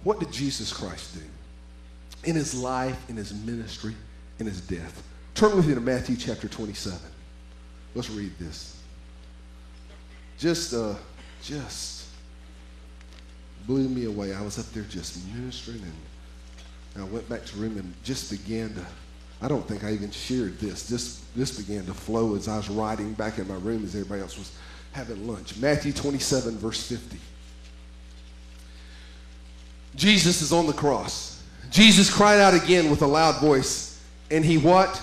What did Jesus Christ do in his life, in his ministry, in his death? Turn with me to Matthew chapter 27. Let's read this. Just blew me away. I was up there just ministering, and I went back to the room and just began to, I don't think I even shared this. This began to flow as I was riding back in my room as everybody else was having lunch. Matthew 27, verse 50. Jesus is on the cross. Jesus cried out again with a loud voice, and he what?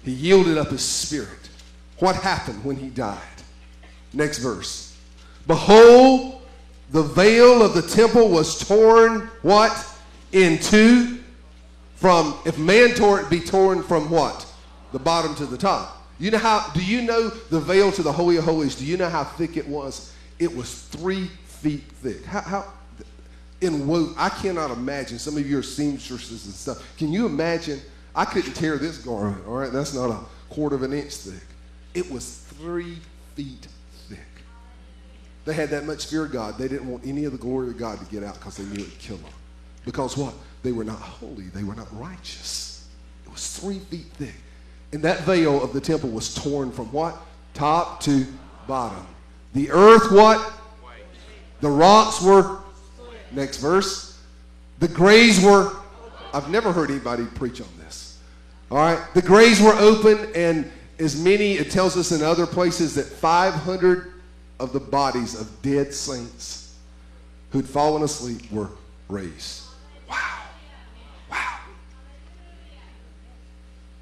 He yielded up his spirit. What happened when he died? Next verse. Behold, the veil of the temple was torn, what? In two. From, if man tore it, be torn from what? The bottom to the top. You know how, do you know the veil to the Holy of Holies? Do you know how thick it was? It was 3 feet thick. I cannot imagine. Some of you are seamstresses and stuff. Can you imagine? I couldn't tear this garment, all right? That's not a 1/4 of an inch thick. It was 3 feet thick. They had that much fear of God. They didn't want any of the glory of God to get out because they knew it would kill them. Because what? They were not holy. They were not righteous. It was 3 feet thick. And that veil of the temple was torn from what? Top to bottom. The earth what? The rocks were, next verse. The graves were, I've never heard anybody preach on this. All right. The graves were open, and as many, it tells us in other places that 500 of the bodies of dead saints who'd fallen asleep were raised. Wow. Wow.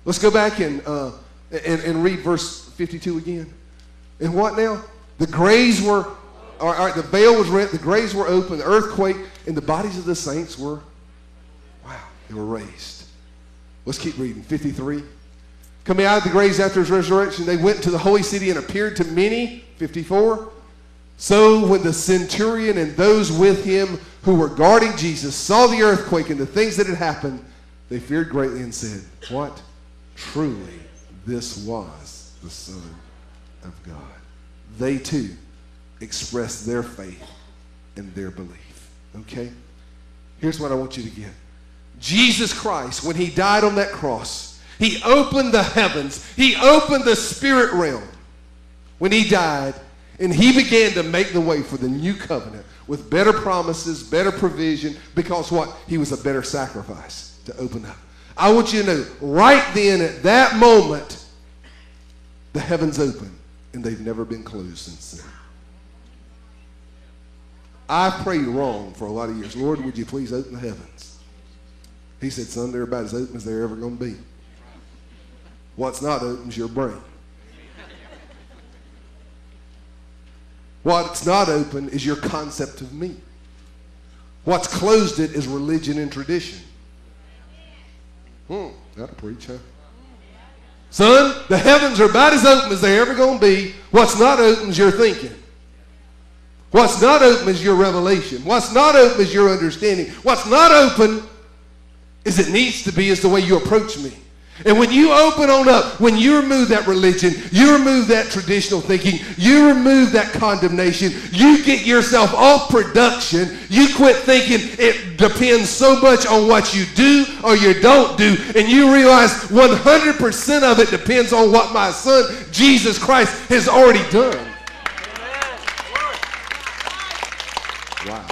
Let's go back and read verse 52 again. And what now? The graves were, all right, the veil was rent, the graves were open, the earthquake, and the bodies of the saints were, wow, they were raised. Let's keep reading. 53. Coming out of the graves after his resurrection, they went to the holy city and appeared to many. 54. So when the centurion and those with him who were guarding Jesus saw the earthquake and the things that had happened, they feared greatly and said, what? Truly, this was the Son of God. They too expressed their faith and their belief. Okay? Here's what I want you to get. Jesus Christ, when he died on that cross, he opened the heavens. He opened the spirit realm when he died, and he began to make the way for the new covenant with better promises, better provision, because what? He was a better sacrifice to open up. I want you to know, right then at that moment, the heavens opened, and they've never been closed since then. I've prayed wrong for a lot of years. Lord, would you please open the heavens? He said, son, they're about as open as they're ever going to be. What's not open is your brain. What's not open is your concept of me. What's closed it is religion and tradition. That'll preach, huh? Son, the heavens are about as open as they're ever going to be. What's not open is your thinking. What's not open is your revelation. What's not open is your understanding. What's not open is it needs to be is the way you approach me. And when you open on up, when you remove that religion, you remove that traditional thinking, you remove that condemnation, you get yourself off production, you quit thinking it depends so much on what you do or you don't do, and you realize 100% of it depends on what my son, Jesus Christ, has already done. Wow.